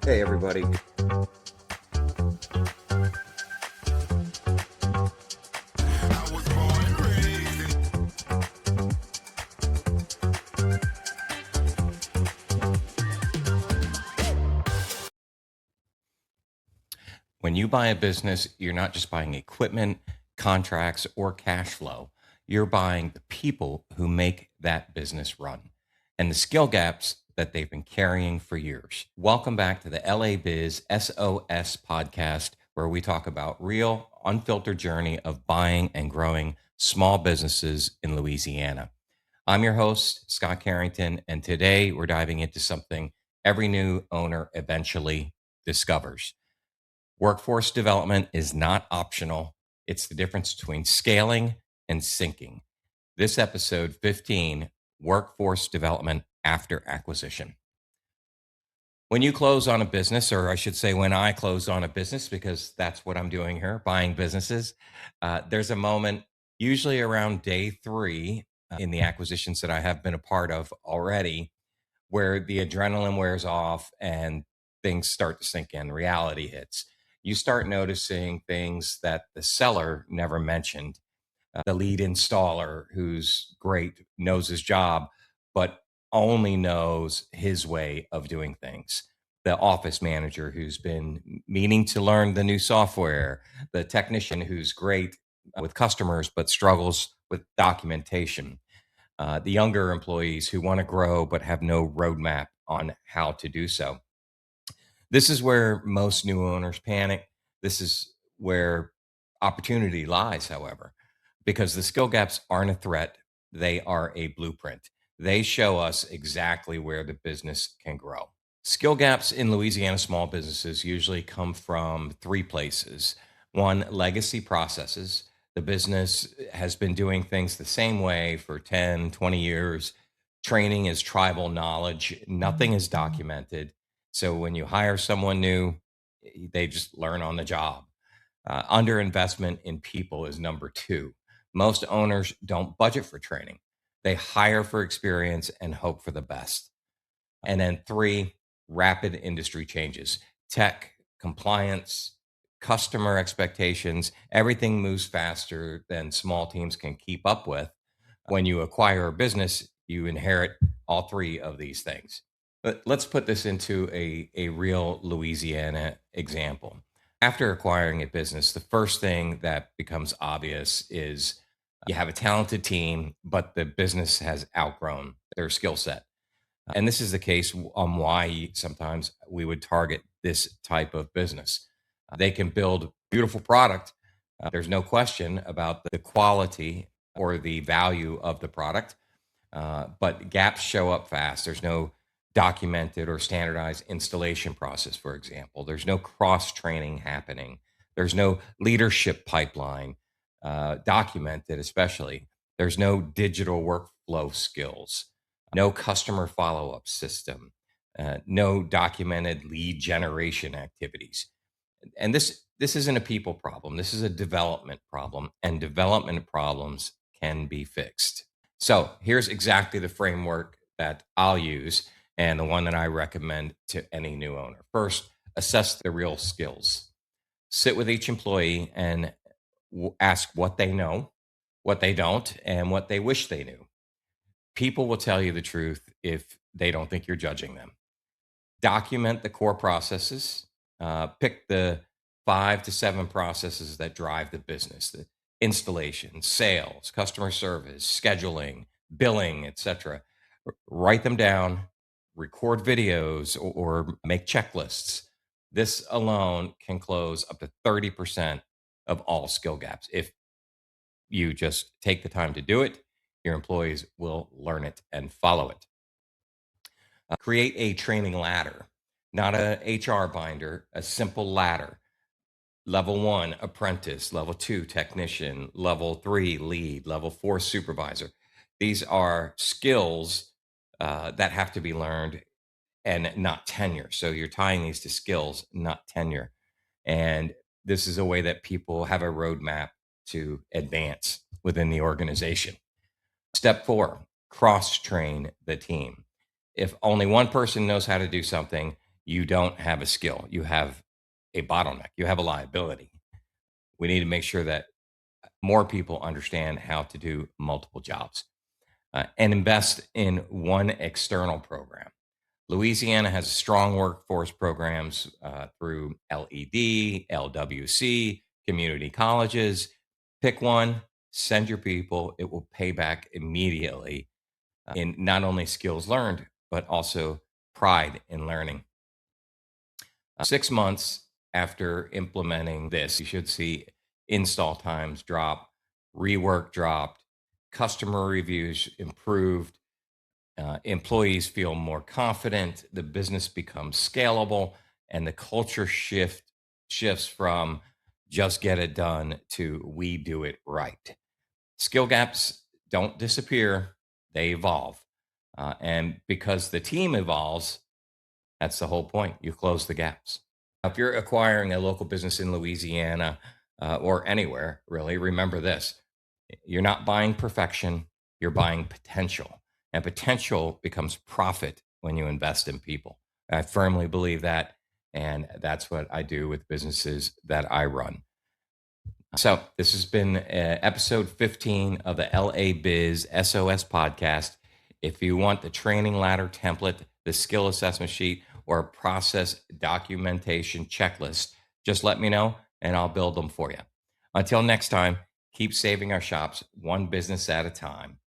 Hey, everybody. When you buy a business, you're not just buying equipment, contracts, or cash flow. You're buying the people who make that business run and the skill gaps that they've been carrying for years. Welcome back to the LA Biz SOS podcast, where we talk about real, unfiltered journey of buying and growing small businesses in Louisiana. I'm your host, Scott Carrington, and today we're diving into something every new owner eventually discovers. Workforce development is not optional. It's the difference between scaling and sinking. This episode 15, workforce development after acquisition. When you close on a business, or I should say, when I close on a business, because that's what I'm doing here, buying businesses, there's a moment, usually around day three in the acquisitions that I have been a part of already, where the adrenaline wears off and things start to sink in, reality hits. You start noticing things that the seller never mentioned. The lead installer, who's great, knows his job, but only knows his way of doing things. The office manager who's been meaning to learn the new software, the technician who's great with customers but struggles with documentation, the younger employees who want to grow but have no roadmap on how to do so. This is where most new owners panic. This is where opportunity lies, however, because the skill gaps aren't a threat, they are a blueprint. They show us exactly where the business can grow. Skill gaps in Louisiana small businesses usually come from three places. One, legacy processes. The business has been doing things the same way for 10, 20 years. Training is tribal knowledge, nothing is documented. So when you hire someone new, they just learn on the job. Underinvestment in people is number two. Most owners don't budget for training, they hire for experience and hope for the best. And then three, rapid industry changes, tech, compliance, customer expectations. Everything moves faster than small teams can keep up with. When you acquire a business, you inherit all three of these things. But let's put this into a real Louisiana example. After acquiring a business, the first thing that becomes obvious is you have a talented team, but the business has outgrown their skill set. And this is the case on why sometimes we would target this type of business. They can build beautiful product. There's no question about the quality or the value of the product, but gaps show up fast. There's no documented or standardized installation process, for example. There's no cross training happening. There's no leadership pipeline documented, especially. There's no digital workflow skills, no customer follow up system, no documented lead generation activities. And this isn't a people problem. This is a development problem, and development problems can be fixed. So here's exactly the framework that I'll use and the one that I recommend to any new owner. First, assess the real skills. Sit with each employee and ask what they know, what they don't, and what they wish they knew. People will tell you the truth if they don't think you're judging them. Document the core processes. Pick the 5 to 7 processes that drive the business: the installation, sales, customer service, scheduling, billing, etc. Write them down, record videos, or make checklists. This alone can close up to 30% of all skill gaps. If you just take the time to do it, your employees will learn it and follow it. Create a training ladder, not a HR binder, a simple ladder. Level one, apprentice. Level two, technician. Level three, lead. Level four, supervisor. These are skills that have to be learned and not tenure. So you're tying these to skills, not tenure. And this is a way that people have a roadmap to advance within the organization. Step four, cross train the team. If only one person knows how to do something, you don't have a skill. You have a bottleneck. You have a liability. We need to make sure that more people understand how to do multiple jobs and invest in one external program. Louisiana has strong workforce programs through LED, LWC, community colleges. Pick one, send your people. It will pay back immediately in not only skills learned, but also pride in learning. 6 months after implementing this, you should see install times drop, rework dropped, customer reviews improved, employees feel more confident, the business becomes scalable, and the culture shifts from just get it done to we do it right. Skill gaps don't disappear, they evolve. And because the team evolves, that's the whole point. You close the gaps. If you're acquiring a local business in Louisiana or anywhere, really, remember this: you're not buying perfection, you're buying potential. And potential becomes profit when you invest in people. I firmly believe that. And that's what I do with businesses that I run. So, this has been episode 15 of the LA Biz SOS podcast. If you want the training ladder template, the skill assessment sheet, or a process documentation checklist, just let me know and I'll build them for you. Until next time, keep saving our shops one business at a time.